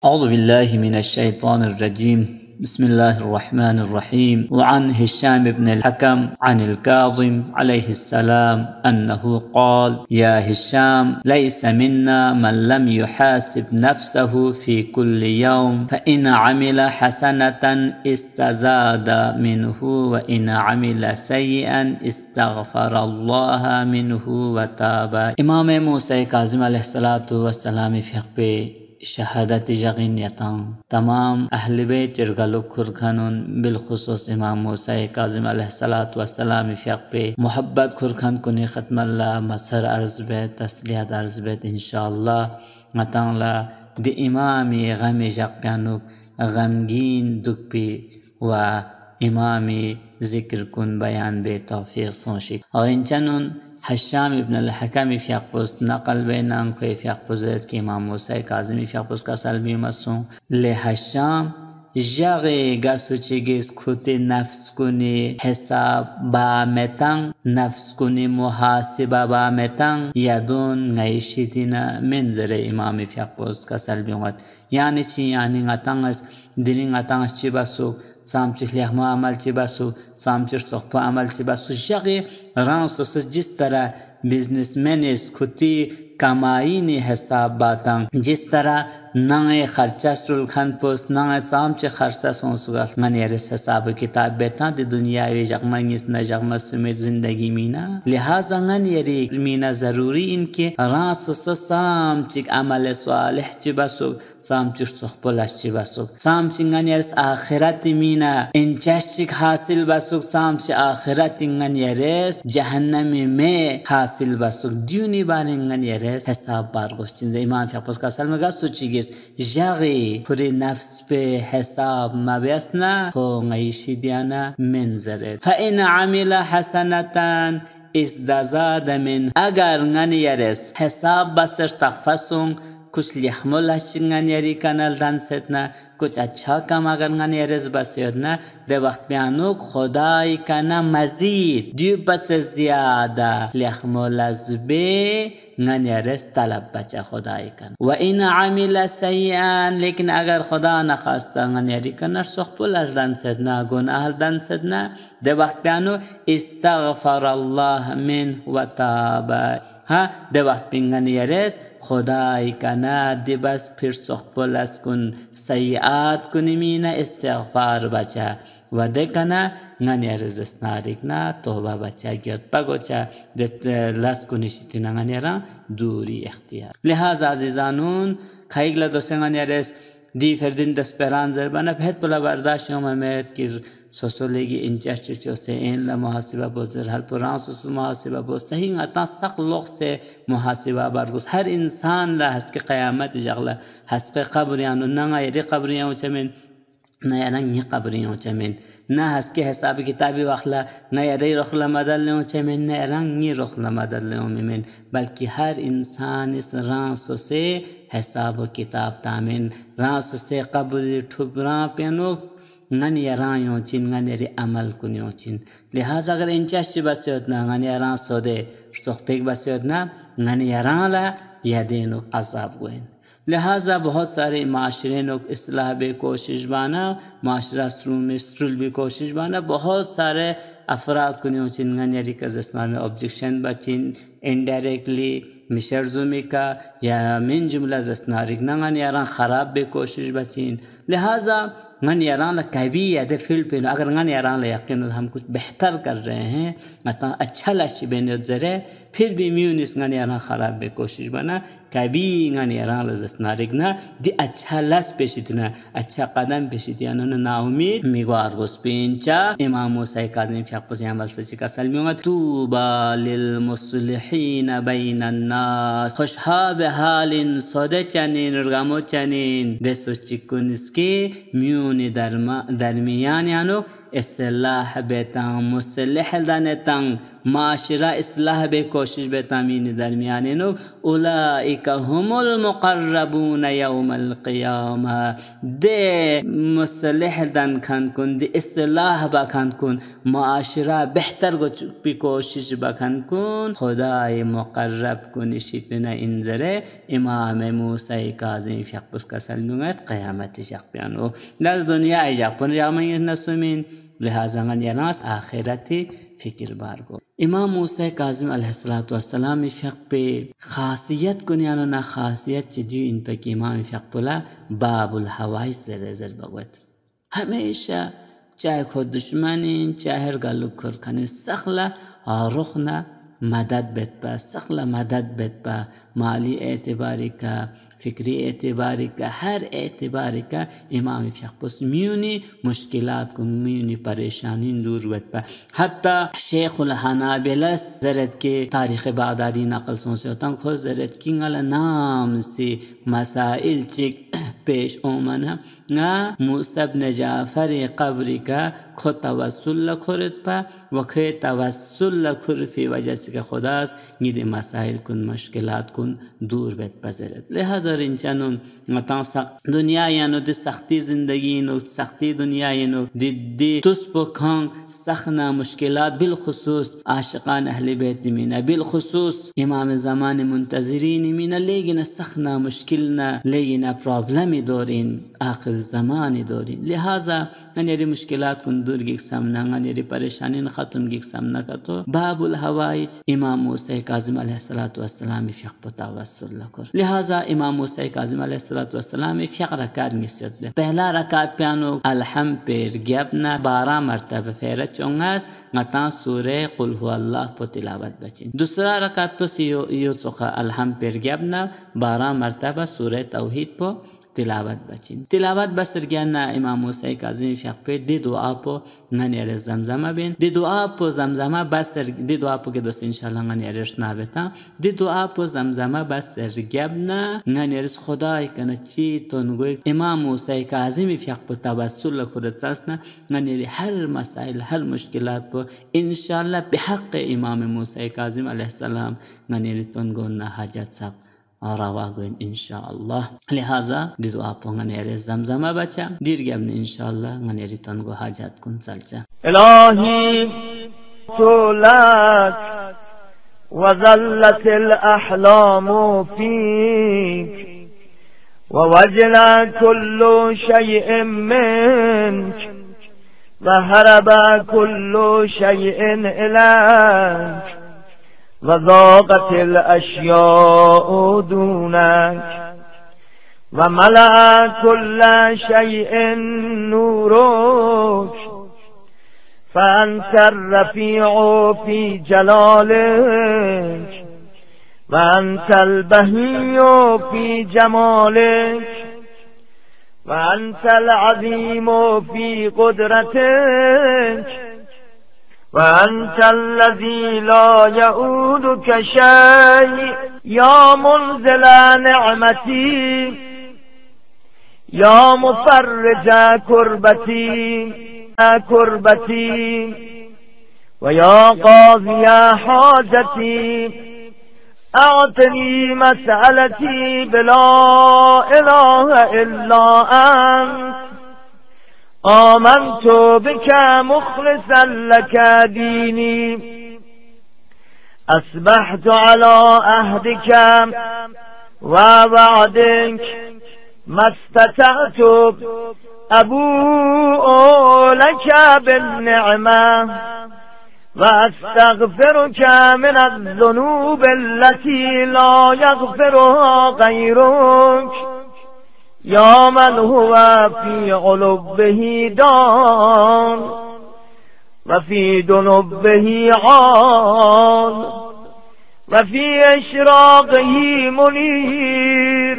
أعوذ بالله من الشيطان الرجيم. بسم الله الرحمن الرحيم. وعن هشام بن الحكم عن الكاظم عليه السلام أنه قال: يا هشام، ليس منا من لم يحاسب نفسه في كل يوم، فإن عمل حسنة استزاد منه، وإن عمل سيئا استغفر الله منه وتاب. إمام موسى كاظم عليه الصلاة والسلام في शहादत यकीनियतां तमाम अहले बैत इरगालुक खुरखानुन बिलखुसूस इमाम मूसा काज़िम अलैहिस्सलातु वस्सलाम फ़ियक़ पे मोहब्बत खुरखान कुनी ख़त्मल्ला मसर अर्ज़ बैत तस्लियात अर्ज़ बैत इंशाअल्लाह मतांला दि इमामी गमी जक़्यानुक गमगीन दुख पे व इमामी ज़िक्र कुन बयान बे तौफ़ीक़ सोशिक और इंचनुन हशाम इब्न अल-हकम फ़ियक़पुस नक़ल बेनांग ख़ुए फ़ियक़पुज़त कि इमाम मूसा काज़िम फ़ियक़पुस का सल्मी मसूं ले हशाम जगे गसुचिगिस खुते नफ्स कुनी हिसाब बामेतांग नफ्स कुनी मुहासिबा बामेतांग यादुन नैशिदिना मंज़रे इमाम फ़ियक़पुस का सल्मी मत यानी ची यानी ngатаңыз दिलिंग ngатаңыз चिबासु सामचिस लिखमा अमल चिबासु सामचिस सोखपा अमल चिबासु जगे रांसोस जिस तरह बिजनेसमैन इस खुती कमाई ने हिसाब बातां जिस तरह नंगे खर्चा सुलखन पोस नंगे सामचे खर्चा सोंसुगाल ngनेरे हिसाब किताब बेता दी दुनिया वे जगमंगिस न जगमस में जिंदगी मीना लिहाजा ngनेरे मीना जरूरी इनके रांसोस सामचिक अमल स्वालिह चिबासु सामचिस सोखपलाश चिबासु सामचिक ngनेरे आखिरत मीना इंचाशिक हासिल बासुक सामचे आखिरत ngनेरे जहन्नम में हासिल बासुक दुनी बारे ngनेरे हिसाब बार गोश्चिन इमाम फ़ियक़पुस का सल में गसुचिगिस जगे पूरे नफ्स पे हिसाब मबयसना हो गईशी दियाना मंज़रे फ़इन अमिल हसनतन इज़दाज़ाद मिन अगर ngनेरेस हिसाब बसर तख़फ़सुं कुछ लिखमल हशिंगनेरी कनल दान सेतना कुछ अच्छा काम अगर ngनेरेस बसयोदना दे वक्त प्यानो खुदाई कना मजीद दु बस ज़्यादा लिखमल अज़बे ngनेरेस तलब बचा खुदाई कन व इन अमिल सय्यान लेकिन अगर खुदा न खास्ता ngनेरी कना सुखपुल अज़दान सेतना गुनाह दान सेतना दे वक्त प्यानो इस्तग़फ़र अल्लाह मिन व ताबा हाँ दे वक्त ngनेरेस खुदाई कना दे बस फिर सुखपुल कुन सय्यात कुनिमीना इस्तिग़फ़ार बचा वदे कना ngनेरेस स्नारिकना तौबा बचा गियत पगोचा दे लस कुनिशितिना ngनेरा दूरी इख्तियार लिहाजा अज़ीज़ानुन खाइगला दोसे ngनेरेस दी फर्दिन दस्पेरान ज़रबाना फैत पुला बर्दाश्त योम हमेत की सोसोलेगी इंचास्टिचो से इन ला मुहासिबा बोझर हल पुरान सोसो मुहासिबा बोझ सही आता सक लोग से मुहासिबा बारगुस हर इंसान ला हस के क़यामत जगला हस के कब्रियान नंगा ये कब्रियां चमें नया रंग कब्रियों चमें ना हस के हिसाब किताबी वखला नया रे रखला मदल ले चमें नया रंग रखला मदल ले में बल्कि हर इंसान इस रासो से हिसाब किताब तामिन रासो से कब्र ठुबरा पेनो ngन यारायो चिन ngनेरे अमल कुनियो चिन लिहाजा अगर इंचाश बस होतना ngन यारा सोदे सोखपेक बस होतना ngन याराला यादेनो अज़ाब हुए लिहाजा बहुत सारे माशरे लोग इस्लाह बे कोशिश बाना माशरा स्रू में स्ट्रुल भी कोशिश बाना बहुत सारे अफराद कुनियो चिन ngनेरी कज़स्तान ऑब्जेक्शन बचिन इनडायरेक्टली मिशरजुमी का या मिन जुमला जस्नारिक ngन यारा ख़राब बे कोशिश बचिन लिहाजा ngन यारान ला कभी यादे फील्ड पे अगर ngन यारान ला यकीन हम कुछ बेहतर कर रहे हैं मतलब अच्छा लाशी बेने जरे फिर भी म्यूनिस ngन यारान ख़राब बे कोशिश बना कभी ngन यारान ला जस्नारिक ना दी अच्छा लस पेशितना अच्छा कदम पेशितिया ना उम्मीद मिगवार गोस्पिंचा इमाम मूसा काज़िम फ़ियक़पुस यामल सची का सल्मियों तूबा लिल मुस्लिहीन बैन अन्नास खुशहाब हालिन सौदे चनीन रुगामो चनीन देसो चिकुन इसके म्यूनि दरमियान यानो इस्लाह बेतां मुसलिह दानेतां माशरा इस्लाह बे कोशिश बेतामीन दरमियाने नो उलाइका हुमुल मुकर्रबून यौमल क़ियामा दे मुसलिह दान खान कुन दे इस्लाह बखान कुन माशरा बेहतर गो भी कोशिश बखान कुन खुदाए मुकर्रब कुन इशितना इंजरे इमाम मूसा काज़िम शख्स का सलमुत क़यामत शख्पियानो नज़ दुनिया इजापुन जामयन नसुमिन लिहाजा मन यनास आखिरती फिक्र बार को इमाम मूसा काज़िम अलैहिस्सलातु वस्सलाम शख्स पे खासियत कुनियानो ना खासियत चीज़ी इन पे कि इमाम शख्स पुला बाबुल हवाई से रेज़र बगवत हमेशा चाहे खुद दुश्मनी चाहे गलुक खुर खाने सखला और रुखना मदद बेतपा सखला मदद बेतपा माली एतबारी का फिक्री एतबारी का हर एतबारी का इमाम शख्स म्यूनी मुश्किलात को म्यूनी परेशानी दूर बेतपा हत्ता शेखुल हनाबिला ज़रत के तारीख़ बागदादी नकल सोचे होता खुद ज़रत किंगल नाम से मसाइल चिक पेश ओमना ना मूसा बिन जाफर कब्र का खो तवस्सुल खुरत पा वखे तवस्सुल खुर फी वजह से के खुदास गिदे मसाइल कुन मुश्किलात कुन दूर बेत पजरत लिहाजा इंसानों मता दुनिया यानो दे सख्ती जिंदगी नो सख्ती दुनिया यानो दे तुस्प खां सखना मुश्किलात बिलखुसूस आशिकान अहले बैत मीना बिलखुसूस इमाम ज़मान मुंतज़रीन मीना लेकिन सखना मुश्किल ना लेकिन प्रॉब्लम दौरिन आखिर ज़मान दौरिन लिहाजा अनेरी मुश्किलात कुन दूर गिक सामना अनेरी परेशानी ख़त्म गिक सामना का तो बाबुल हवाइज इमाम मूसा काज़िम अलैहिस्सलातु वस्सलाम फ़िक़्ह तवस्सुल कर लिहाजा इमाम मूसा काज़िम अलैहिस्सलातु वस्सलाम फ़िक़्ह रकात निश्चित ले पहला रकात प्यानो अलहम पेर ग्यापना 12 मरतबा फेर चोंगास मता सूरे कुल हुवल्लाह पो तिलावत बचिन दूसरा रकात पो यो चोखा अलहम पेर ग्यापना 12 मरतबा सूरे तौहीद पो तिलावत बचिन तिलावत बसर गया इमाम मूसा काज़िम शख्स पे दे दुआ पो ननियर ज़मज़मा बिन दे दुआ पो ज़मज़मा बसर दे दुआ पो के दोस्त इंशाल्लाह ननियर शना बेता दे दुआ पो ज़मज़मा बसर गयाबना ननियर खुदा कन ची तो नुगो इमाम मूसा काज़िम शख्स पे तवस्सुल खुरतसना ननियर हर मसाइल हर मुश्किलात पो इंशाल्लाह बिहक़ इमाम मूसा काज़िम अलैहिस्सलाम ननियर तो नुगो ना हाजत सब और आवागोइन इंशाअल्लाह लिहाजा दिदो आपो ngane zamzama bacha dirgamne इंशाअल्लाह ngane तनको हाजत कुन चलचा इलाही तुलक वज़ल्लतिल अहलामु फीक ववजना कुल्लु शैइन मिनक वहरबा कुल्लु शैइन इलैक وضاقت الأشياء دونك وملأ كل شيء نورك فأنت الرفيع في جلالك وأنت البهي في جمالك وأنت العظيم في قدرتك وأنت الذي لا يؤودك شيء يا منزل نعمتي يا مفرج كربتي ويا قاضي حاجتي أعطني مسألتي بلا إله إلا أنت آمنت بك مخلصا لك ديني أصبحت على عهدك ووعدك ما استطعت أبوء لك بالنعمة وأستغفرك من الذنوب التي لا يغفرها غيرك يا من هو في علبه دان وفي دنبه عال وفي إشراقه منير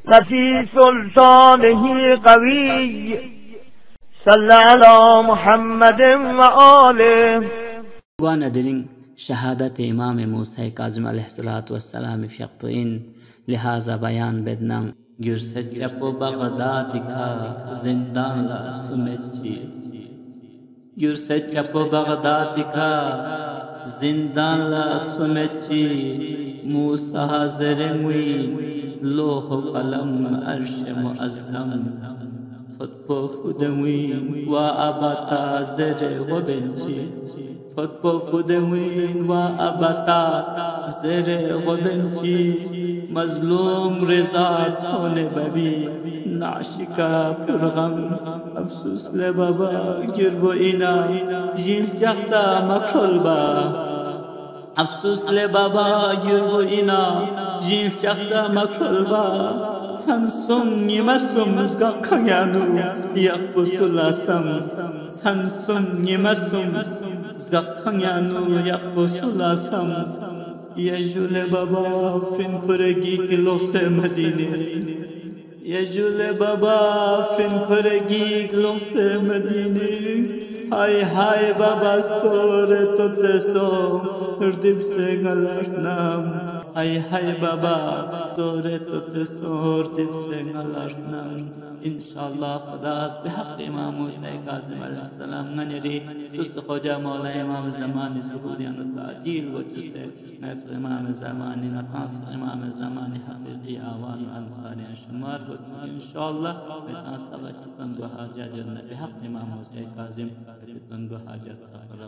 وفي سلطانه قوي صلى على محمد وآله وانا درين شهادة إمام موسى काज़िम अलैहिस्सलातु वस्सलाम फ़िक़्ह लिहाजा बयान bednam Gürse çapı Bagdad ka zindan la sumetçi Gürse çapı Bağdatika zindan la sumetçi Musa Hazremuin loh qalam arş muazzam Totpo fudemuin wa abata zere gobenci Totpo fudemuin wa abata zere gobenci Mazlum reza tone babi Naşika pırgam Afsus le baba girbo ina Jil jaksa makrol ba Afsus le baba girbo ina Jil jaksa makrol ba Sansum nimasum zga kanyanu Yakbu sulasam Sansum nimasum zga kanyanu Yakbu sulasam Yejule baba fin kuregi kilose Medine Yejule baba fin kuregi kilose Medine Hay hay baba store to treso Rdib se galashnam Hay hay baba store to treso Rdib se galashnam İnşallah Xudaz bihaq İmam Musa Kazım aleyhisselam naneri tus Hoca Mevla İmam Zamani zuhuriyan ta'cil ve tus nasr İmam Zamani nasr İmam Zamani haqiqi avan ansari şumar ve inşallah ve nasr ve tusan bu hacet bihaq İmam Musa Kazım ve tusan bu hacet sabra